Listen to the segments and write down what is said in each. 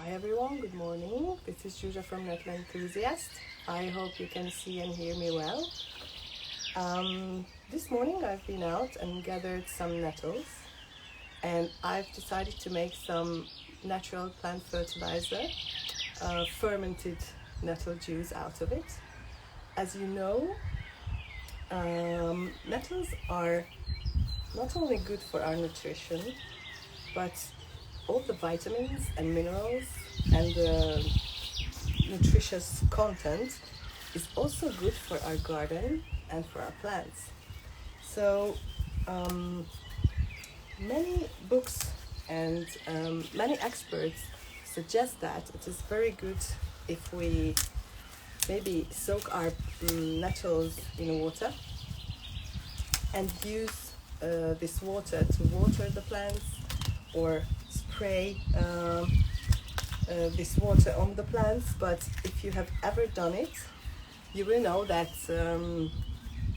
Hi everyone, good morning. This is Julia from Nettle Enthusiast. I hope you can see and hear me well. This morning I've been out and gathered some nettles, and I've decided to make some natural plant fertilizer, fermented nettle juice out of it. As you know, nettles are not only good for our nutrition, but all the vitamins and minerals and the nutritious content is also good for our garden and for our plants. So many books and many experts suggest that it is very good if we maybe soak our nettles in water and use this water to water the plants, or spray this water on the plants. But if you have ever done it, you will know that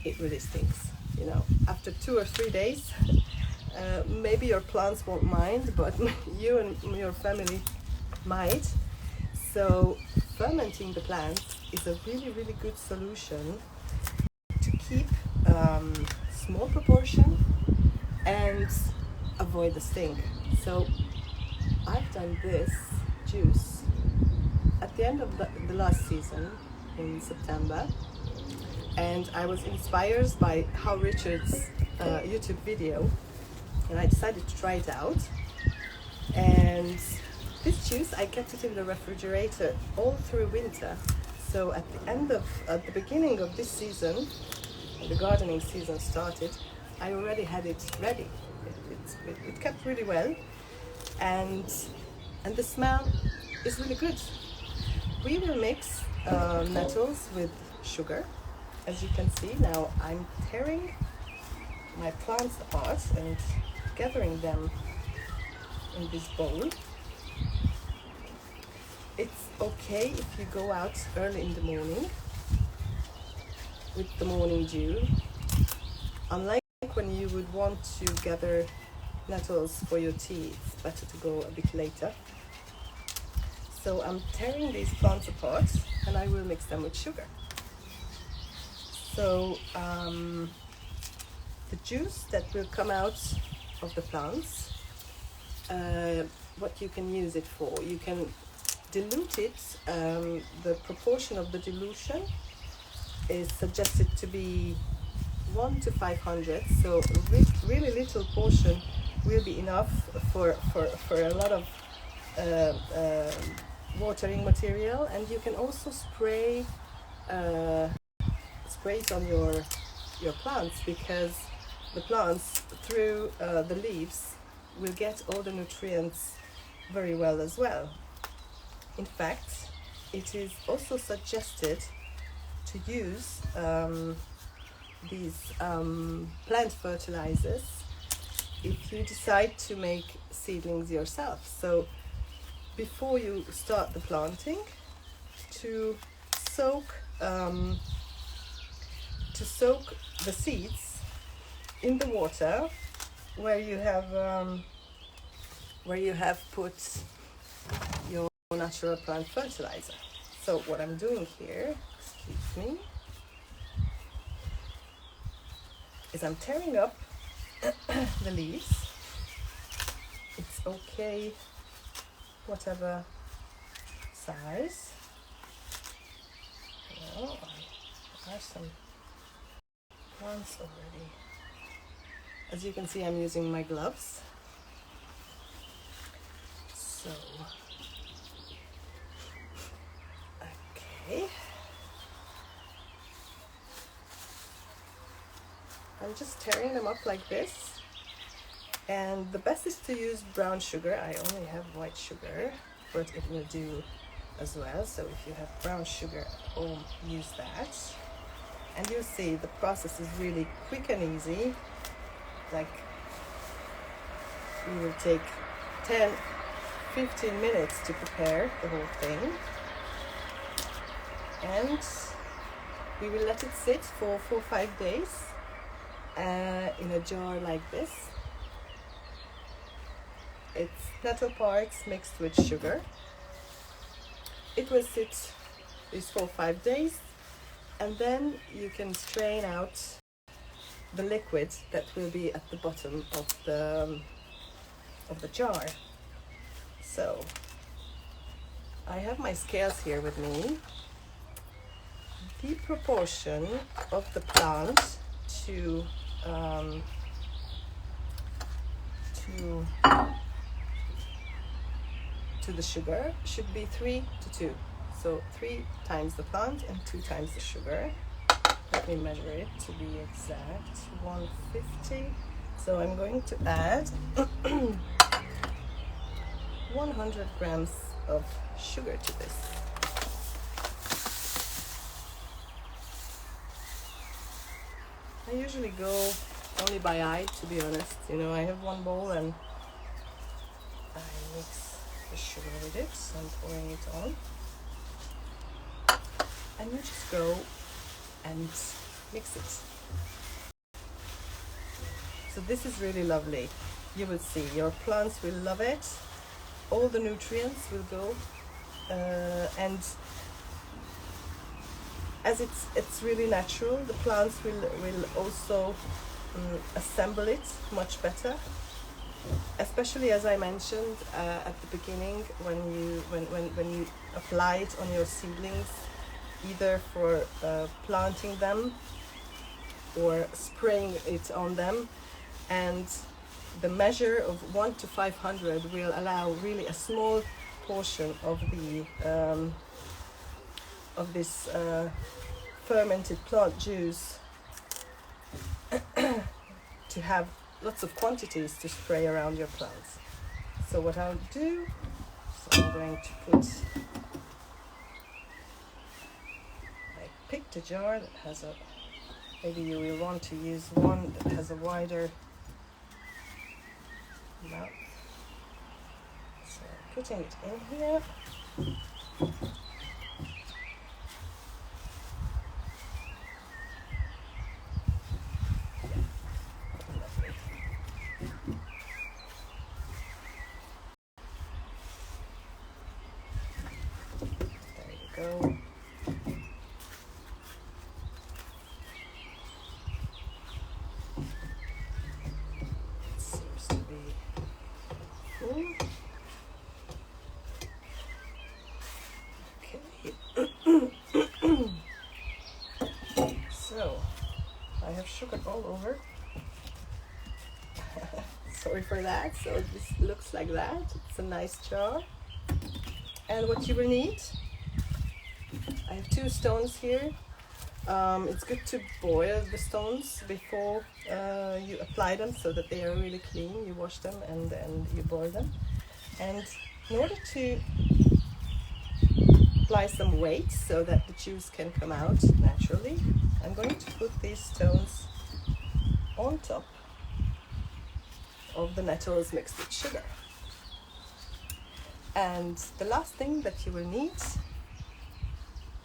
it really stinks. You know, after 2 or 3 days, maybe your plants won't mind, but you and your family might. So fermenting the plants is a really good solution to keep small proportion and avoid the stink. So I've done this juice at the end of the last season in September, and I was inspired by Huw Richards' YouTube video, and I decided to try it out. And this juice, I kept it in the refrigerator all through winter. So at the beginning of this season, the gardening season started, I already had it ready. It kept really well, and the smell is really good. We will mix nettles with sugar. As you can see now, I'm tearing my plants apart and gathering them in this bowl. It's okay if you go out early in the morning with the morning dew. Unlike when you would want to gather nettles for your tea, it's better to go a bit later. So I'm tearing these plants apart and I will mix them with sugar. So the juice that will come out of the plants, what you can use it for, you can dilute it. The proportion of the dilution is suggested to be 1 to 500, so a really little portion will be enough for a lot of watering material. And you can also spray it on your plants, because the plants through the leaves will get all the nutrients very well as well. In fact, it is also suggested to use these plant fertilizers if you decide to make seedlings yourself. So before you start the planting, to soak the seeds in the water where you have put your natural plant fertilizer. So what I'm doing here, excuse me, is I'm tearing up the leaves. It's okay, whatever size. Well, I have some plants already. As you can see, I'm using my gloves. So, okay. I'm just tearing them up like this, and the best is to use brown sugar. I only have white sugar, but it will do as well. So if you have brown sugar at home, use that. And you'll see the process is really quick and easy. Like, it will take 10-15 minutes to prepare the whole thing, and we will let it sit for 4 or 5 days in a jar like this. It's nettle parts mixed with sugar, it will sit these 4 or 5 days, and then you can strain out the liquid that will be at the bottom of the jar. So I have my scales here with me. The proportion of the plant to the sugar should be 3 to 2. So 3 times the plant and 2 times the sugar. Let me measure it to be exact. 150. So I'm going to add 100 grams of sugar to this. I usually go only by eye, to be honest. You know, I have one bowl and I mix the sugar with it, so I'm pouring it on. And you just go and mix it. So this is really lovely. You will see, your plants will love it. All the nutrients will go, and as it's really natural, the plants will also assemble it much better. Especially, as I mentioned at the beginning, when you apply it on your seedlings, either for planting them or spraying it on them, and the measure of 1 to 500 will allow really a small portion of the this fermented plant juice to have lots of quantities to spray around your plants. So what I'll do, so I'm going to put, I picked a jar that has a, maybe you will want to use one that has a wider mouth. So I'm putting it in here. Go. It seems to be full. Okay. So I have sugar all over. Sorry for that. So this looks like that. It's a nice jar. And what you will need, I have 2 stones here. It's good to boil the stones before you apply them so that they are really clean. You wash them and then you boil them. And in order to apply some weight so that the juice can come out naturally, I'm going to put these stones on top of the nettles mixed with sugar. And the last thing that you will need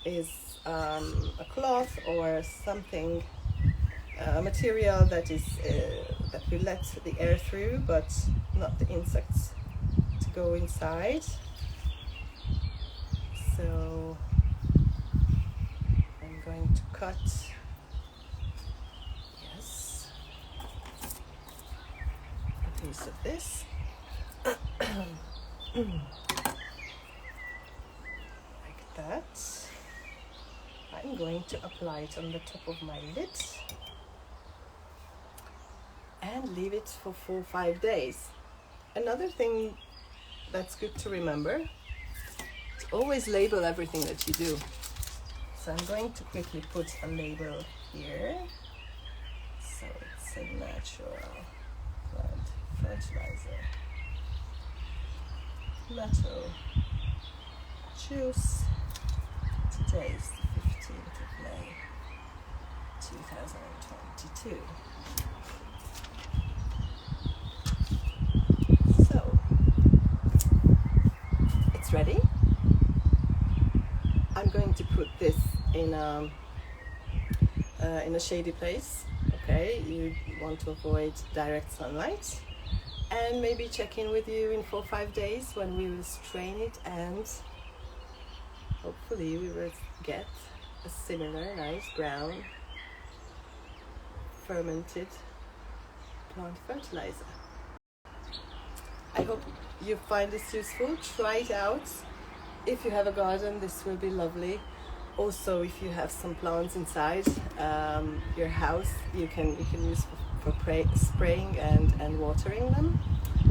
is a cloth or something, a material that is that will let the air through, but not the insects to go inside. So I'm going to cut, yes, a piece of this. Like that. I'm going to apply it on the top of my lid and leave it for 4 or 5 days. Another thing that's good to remember is always label everything that you do. So I'm going to quickly put a label here. So it's a natural plant fertilizer, nettle juice. Today is the 15th of May 2022. So it's ready. I'm going to put this in a shady place. Okay, you want to avoid direct sunlight, and maybe check in with you in 4 or 5 days when we will strain it and hopefully we will get a similar nice brown fermented plant fertilizer. I hope you find this useful. Try it out. If you have a garden, this will be lovely. Also, if you have some plants inside your house, you can use for spraying and watering them.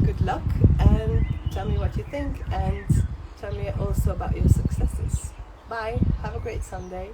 Good luck, and tell me what you think, and tell me also about your successes. Bye. Have a great Sunday.